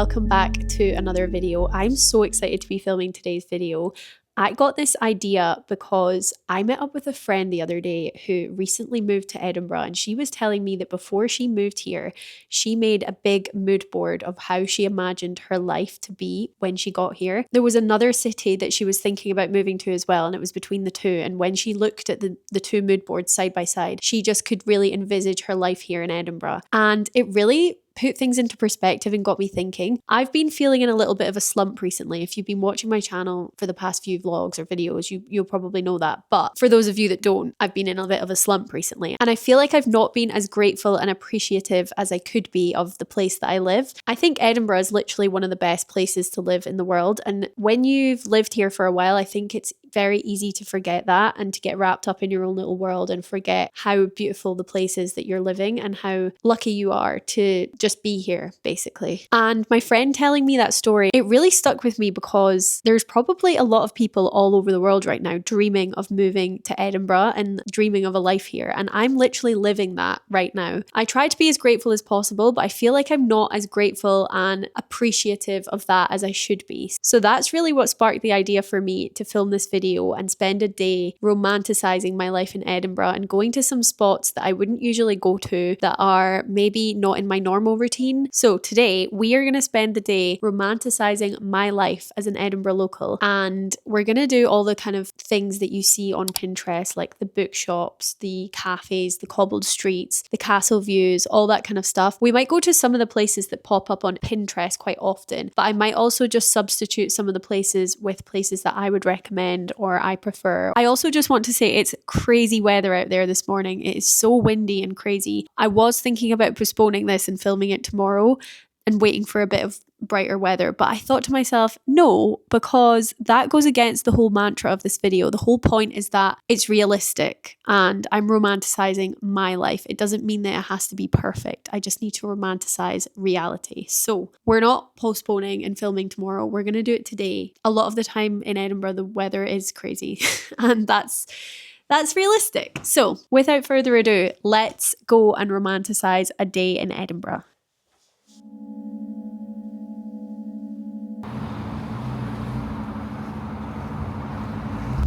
welcome back to another video. I'm so excited to be filming today's video. I got this idea because I met up with a friend the other day who recently moved to Edinburgh, and she was telling me that before she moved here, she made a big mood board of how she imagined her life to be when she got here. There was another city that she was thinking about moving to as well, and it was between the two. And when she looked at the two mood boards side by side, she just could really envisage her life here in Edinburgh. And it really put things into perspective and got me thinking. I've been feeling in a little bit of a slump recently. If you've been watching my channel for the past few vlogs or videos, you'll probably know that. But for those of you that don't, I've been in a bit of a slump recently. And I feel like I've not been as grateful and appreciative as I could be of the place that I live. I think Edinburgh is literally one of the best places to live in the world. And when you've lived here for a while, I think it's very easy to forget that and to get wrapped up in your own little world and forget how beautiful the place is that you're living and how lucky you are to just be here, basically. And my friend telling me that story, it really stuck with me because there's probably a lot of people all over the world right now dreaming of moving to Edinburgh and dreaming of a life here. And I'm literally living that right now. I try to be as grateful as possible, but I feel like I'm not as grateful and appreciative of that as I should be. So that's really what sparked the idea for me to film this video and spend a day romanticising my life in Edinburgh and going to some spots that I wouldn't usually go to that are maybe not in my normal routine. So today we are going to spend the day romanticising my life as an Edinburgh local, and we're going to do all the kind of things that you see on Pinterest, like the bookshops, the cafes, the cobbled streets, the castle views, all that kind of stuff. We might go to some of the places that pop up on Pinterest quite often, but I might also just substitute some of the places with places that I would recommend or I prefer. I also just want to say it's crazy weather out there this morning. It is so windy and crazy. I was thinking about postponing this and filming it tomorrow and waiting for a bit of brighter weather, but I thought to myself, no, because that goes against the whole mantra of this video. The whole point is that it's realistic and I'm romanticizing my life. It doesn't mean that it has to be perfect. I just need to romanticize reality. So we're not postponing and filming tomorrow. We're going to do it today. A lot of the time in Edinburgh, the weather is crazy and that's realistic. So without further ado, let's go and romanticize a day in Edinburgh.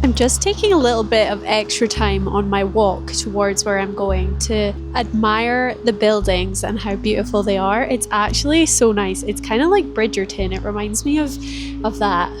I'm just taking a little bit of extra time on my walk towards where I'm going to admire the buildings and how beautiful they are. It's actually so nice. It's kind of like Bridgerton. It reminds me of that.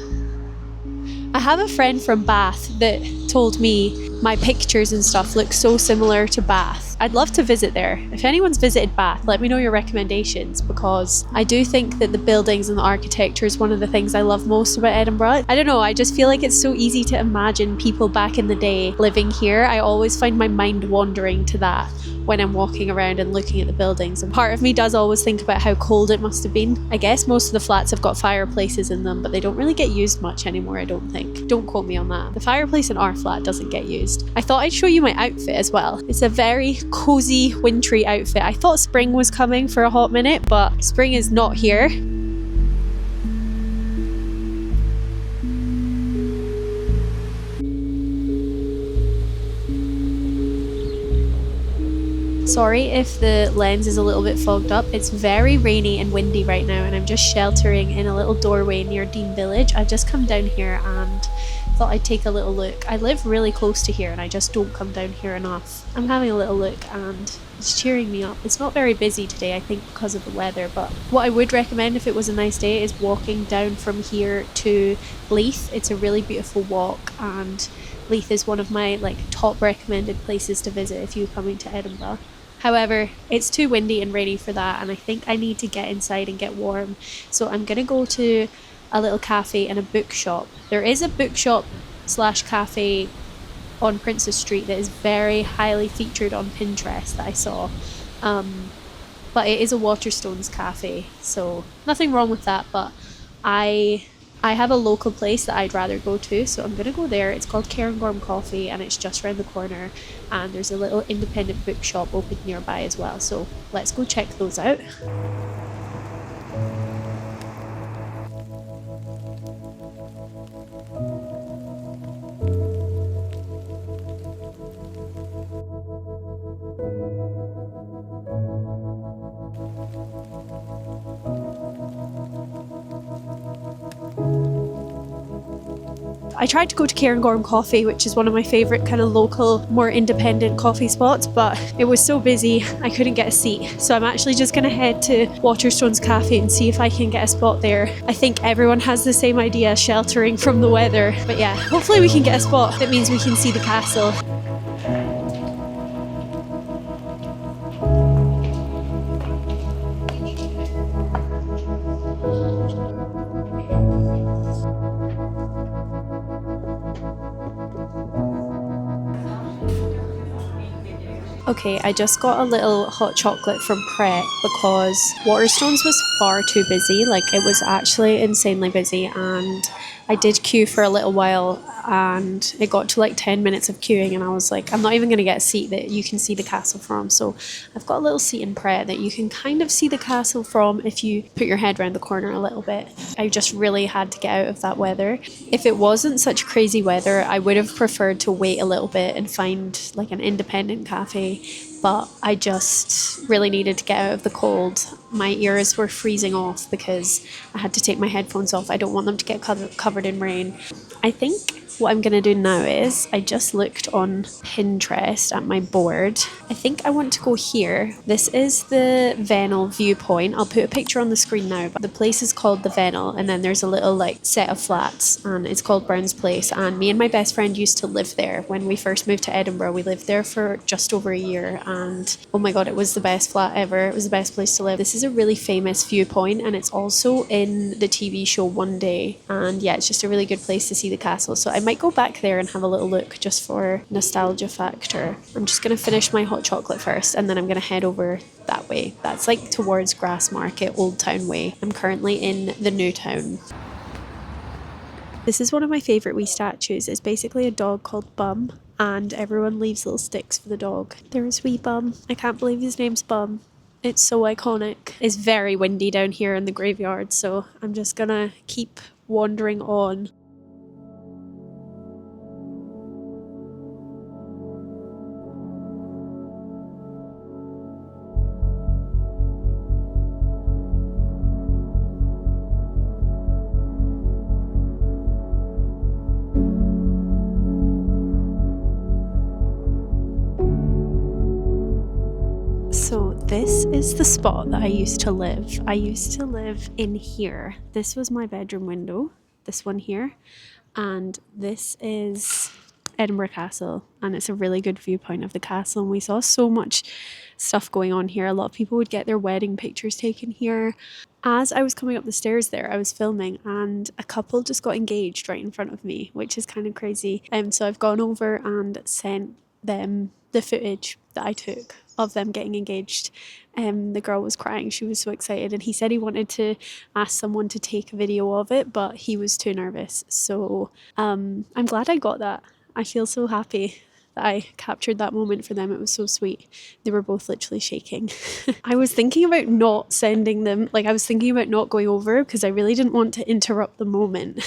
I have a friend from Bath that told me my pictures and stuff look so similar to Bath. I'd love to visit there. If anyone's visited Bath, let me know your recommendations, because I do think that the buildings and the architecture is one of the things I love most about Edinburgh. I don't know, I just feel like it's so easy to imagine people back in the day living here. I always find my mind wandering to that when I'm walking around and looking at the buildings, and part of me does always think about how cold it must have been. I guess most of the flats have got fireplaces in them, but they don't really get used much anymore, I don't think. Don't quote me on that. The fireplace in our flat doesn't get used. I thought I'd show you my outfit as well. It's a very cozy, wintry outfit. I thought spring was coming for a hot minute, but spring is not here. Sorry if the lens is a little bit fogged up. It's very rainy and windy right now, and I'm just sheltering in a little doorway near Dean Village. I've just come down here and thought I'd take a little look. I live really close to here and I just don't come down here enough. I'm having a little look and it's cheering me up. It's not very busy today, I think, because of the weather, but what I would recommend if it was a nice day is walking down from here to Leith. It's a really beautiful walk, and Leith is one of my top recommended places to visit if you're coming to Edinburgh. However, it's too windy and rainy for that, and I think I need to get inside and get warm. So I'm going to go to a little cafe and a bookshop. There is a bookshop / cafe on Princess Street that is very highly featured on Pinterest that I saw. But it is a Waterstones cafe, so nothing wrong with that, but I have a local place that I'd rather go to, so I'm going to go there. It's called Cairngorm Coffee and it's just around the corner, and there's a little independent bookshop open nearby as well, so let's go check those out. I tried to go to Cairngorm Coffee, which is one of my favourite kind of local, more independent coffee spots, but it was so busy I couldn't get a seat. So I'm actually just going to head to Waterstones Cafe and see if I can get a spot there. I think everyone has the same idea, sheltering from the weather. But yeah, hopefully we can get a spot that means we can see the castle. Okay, I just got a little hot chocolate from Pret because Waterstones was far too busy. Like, it was actually insanely busy, and I did queue for a little while and it got to like 10 minutes of queuing and I was like, I'm not even going to get a seat that you can see the castle from. So I've got a little seat in Pret that you can kind of see the castle from if you put your head around the corner a little bit. I just really had to get out of that weather. If it wasn't such crazy weather, I would have preferred to wait a little bit and find like an independent cafe, but I just really needed to get out of the cold. My ears were freezing off because I had to take my headphones off. I don't want them to get covered in rain. I think what I'm going to do now is I just looked on Pinterest at my board. I think I want to go here. This is the Vennel viewpoint. I'll put a picture on the screen now, but the place is called the Vennel, and then there's a little like set of flats and it's called Brown's Place, and me and my best friend used to live there. When we first moved to Edinburgh, we lived there for just over a year, and oh my god, it was the best flat ever. It was the best place to live. This is a really famous viewpoint and it's also in the TV show One Day, and yeah, it's just a really good place to see the castle. So I might go back there and have a little look just for nostalgia factor. I'm just going to finish my hot chocolate first and then I'm going to head over that way. That's like towards Grassmarket, Old Town Way. I'm currently in the New Town. This is one of my favourite wee statues. It's basically a dog called Bum, and everyone leaves little sticks for the dog. There's wee Bum. I can't believe his name's Bum. It's so iconic. It's very windy down here in the graveyard, so I'm just gonna keep wandering on. So this is the spot that I used to live. I used to live in here. This was my bedroom window, this one here, and this is Edinburgh Castle, and it's a really good viewpoint of the castle, and we saw so much stuff going on here. A lot of people would get their wedding pictures taken here. As I was coming up the stairs there, I was filming and a couple just got engaged right in front of me, which is kind of crazy. So I've gone over and sent them the footage that I took of them getting engaged. The girl was crying, she was so excited, and he said he wanted to ask someone to take a video of it, but he was too nervous. So I'm glad I got that. I feel so happy that I captured that moment for them. It was so sweet. They were both literally shaking. I was thinking about not sending them, like I was thinking about not going over because I really didn't want to interrupt the moment.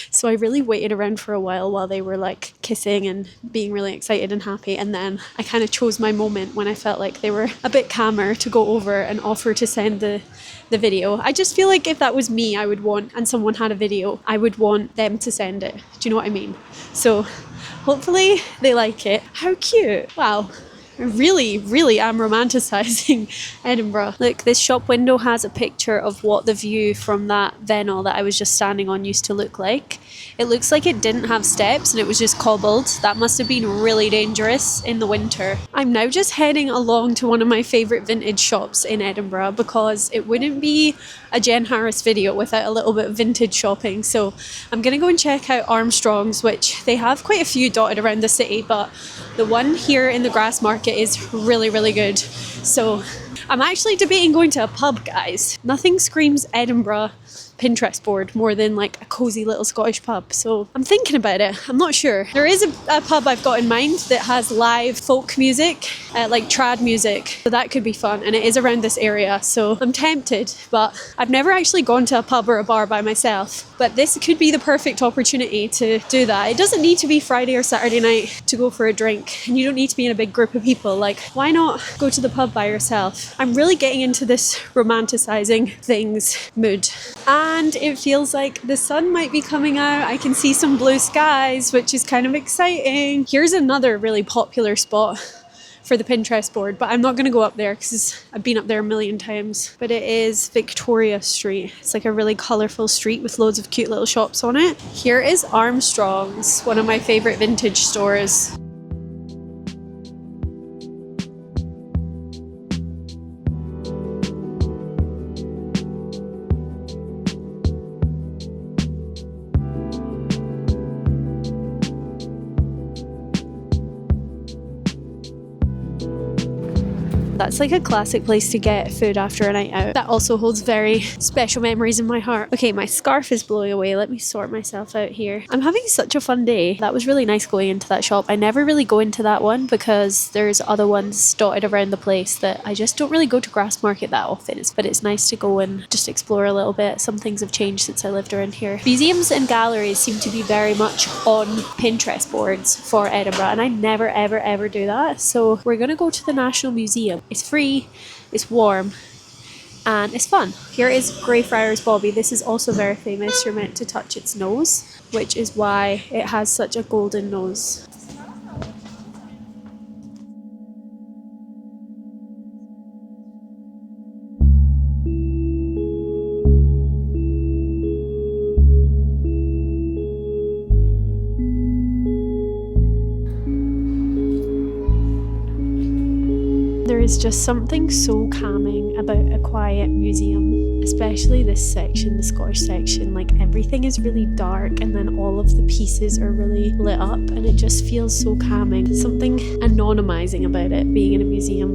So I really waited around for a while they were like kissing and being really excited and happy, and then I kind of chose my moment when I felt like they were a bit calmer to go over and offer to send the video. I just feel like if that was me, I would want, and someone had a video, I would want them to send it. Do you know what I mean? So hopefully they like it. How cute. Wow. I really am romanticising Edinburgh. Look, this shop window has a picture of what the view from that Vennel that I was just standing on used to look like. It looks like it didn't have steps and it was just cobbled. That must have been really dangerous in the winter. I'm now just heading along to one of my favourite vintage shops in Edinburgh because it wouldn't be a Jen Harris video without a little bit of vintage shopping. So I'm going to go and check out Armstrong's, which they have quite a few dotted around the city, but the one here in the Grassmarket is really good. So I'm actually debating going to a pub, guys. Nothing screams Edinburgh Pinterest board more than like a cozy little Scottish pub. So I'm thinking about it. I'm not sure. There is a pub I've got in mind that has live folk music, like trad music. So that could be fun, and it is around this area. So I'm tempted, but I've never actually gone to a pub or a bar by myself. But this could be the perfect opportunity to do that. It doesn't need to be Friday or Saturday night to go for a drink, and you don't need to be in a big group of people. Like, why not go to the pub by yourself? I'm really getting into this romanticising things mood. And it feels like the sun might be coming out. I can see some blue skies, which is kind of exciting. Here's another really popular spot for the Pinterest board, but I'm not going to go up there because I've been up there a million times. But it is Victoria Street. It's like a really colourful street with loads of cute little shops on it. Here is Armstrong's, one of my favourite vintage stores. That's like a classic place to get food after a night out. That also holds very special memories in my heart. Okay, my scarf is blowing away. Let me sort myself out here. I'm having such a fun day. That was really nice going into that shop. I never really go into that one because there's other ones dotted around the place that I just don't really go to Grassmarket that often. But it's nice to go and just explore a little bit. Some things have changed since I lived around here. Museums and galleries seem to be very much on Pinterest boards for Edinburgh, and I never ever do that. So we're gonna go to the National Museum. It's free, it's warm, and it's fun. Here is Greyfriars Bobby. This is also very famous. You're meant to touch its nose, which is why it has such a golden nose. There is just something so calming about a quiet museum, especially this section, the Scottish section. Like everything is really dark and then all of the pieces are really lit up and it just feels so calming. Something anonymizing about it being in a museum.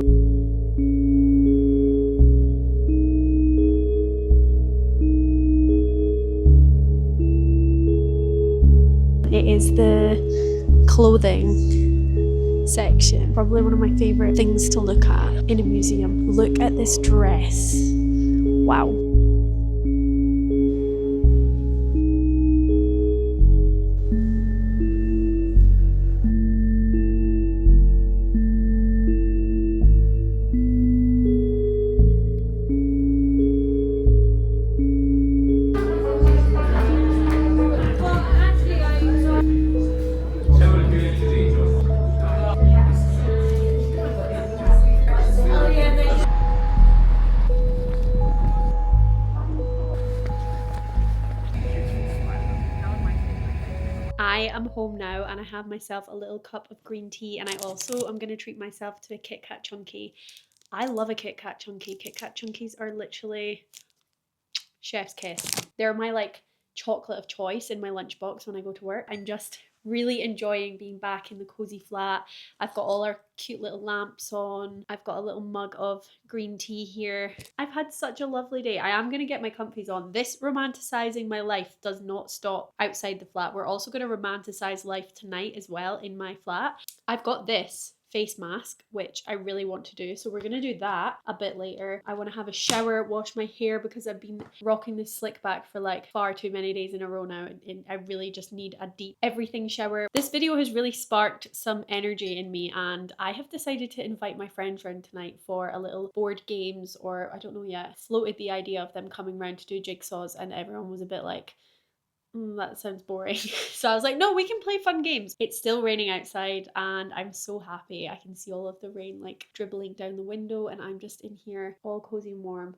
It is the clothing section. Probably one of my favourite things to look at in a museum. Look at this dress. Wow. I am home now and I have myself a little cup of green tea, and I also am going to treat myself to a Kit Kat Chunky. I love a Kit Kat Chunky. Kit Kat Chunkies are literally chef's kiss. They're my like chocolate of choice in my lunchbox when I go to work. I'm just really enjoying being back in the cozy flat. I've got all our cute little lamps on. I've got a little mug of green tea here. I've had such a lovely day. I am going to get my comfies on. This romanticizing my life does not stop outside the flat. We're also going to romanticize life tonight as well in my flat. I've got this face mask, which I really want to do, so we're gonna do that a bit later. I want to have a shower, wash my hair, because I've been rocking this slick back for like far too many days in a row now, and I really just need a deep everything shower. This video has really sparked some energy in me, and I have decided to invite my friends round tonight for a little board games, or I don't know yet. Floated the idea of them coming round to do jigsaws, and everyone was a bit like, that sounds boring. So I was like, no, we can play fun games. It's still raining outside and I'm so happy. I can see all of the rain like dribbling down the window, and I'm just in here all cozy and warm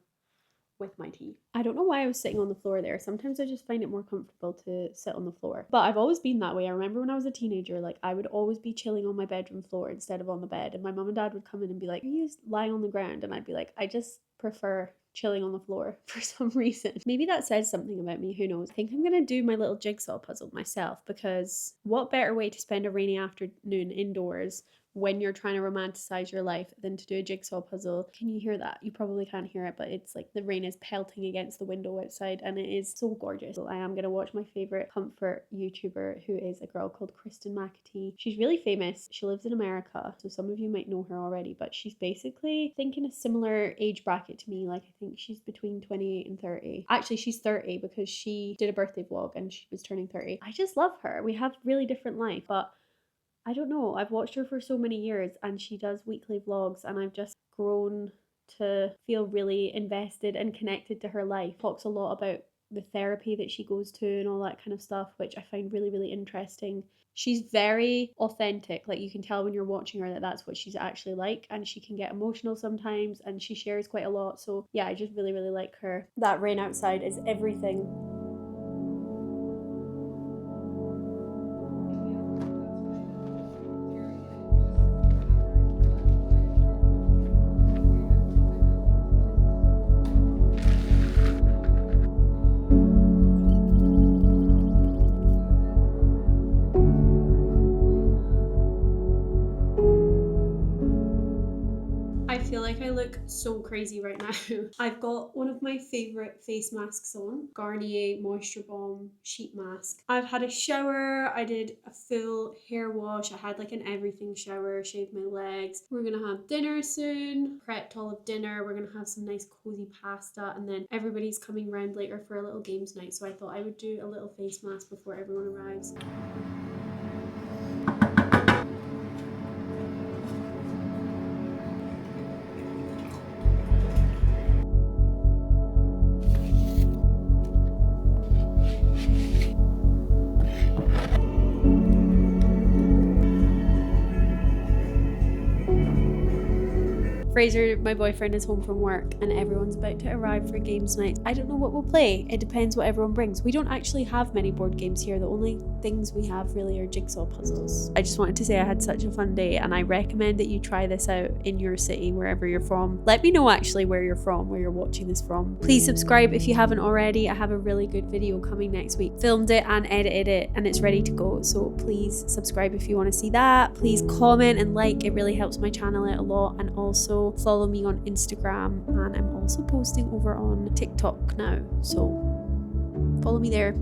with my tea. I don't know why I was sitting on the floor there. Sometimes I just find it more comfortable to sit on the floor. But I've always been that way. I remember when I was a teenager, like I would always be chilling on my bedroom floor instead of on the bed. And my mum and dad would come in and be like, are you lying on the ground? And I'd be like, I just prefer chilling on the floor for some reason. Maybe that says something about me, who knows. I think I'm gonna do my little jigsaw puzzle myself, because what better way to spend a rainy afternoon indoors when you're trying to romanticize your life than to do a jigsaw puzzle. Can you hear that? You probably can't hear it, but it's like the rain is pelting against the window outside and it is so gorgeous. So I am going to watch my favorite comfort YouTuber, who is a girl called Kristen McAtee. She's really famous. She lives in America, so some of you might know her already, but she's basically, I think, in a similar age bracket to me. Like I think she's between 28 and 30. Actually, she's 30 because she did a birthday vlog and she was turning 30. I just love her. We have really different life, but I don't know, I've watched her for so many years and she does weekly vlogs, and I've just grown to feel really invested and connected to her life. Talks a lot about the therapy that she goes to and all that kind of stuff, which I find really, really interesting. She's very authentic. Like, you can tell when you're watching her that that's what she's actually like, and she can get emotional sometimes, and she shares quite a lot. So yeah, I just really, really like her. That rain outside is everything. I feel like I look so crazy right now. I've got one of my favourite face masks on, Garnier Moisture Bomb Sheet Mask. I've had a shower, I did a full hair wash, I had like an everything shower, shaved my legs. We're gonna have dinner soon, prepped all of dinner, we're gonna have some nice cozy pasta, and then everybody's coming round later for a little games night, so I thought I would do a little face mask before everyone arrives. Fraser, my boyfriend, is home from work and everyone's about to arrive for games night. I don't know what we'll play. It depends what everyone brings. We don't actually have many board games here. The only things we have really are jigsaw puzzles. I just wanted to say I had such a fun day, and I recommend that you try this out in your city, wherever you're from. Let me know actually where you're from, where you're watching this from. Please subscribe if you haven't already. I have a really good video coming next week. Filmed it and edited it and it's ready to go. So please subscribe if you want to see that. Please comment and like. It really helps my channel out a lot. And also follow me on Instagram, and I'm also posting over on TikTok now, so follow me there.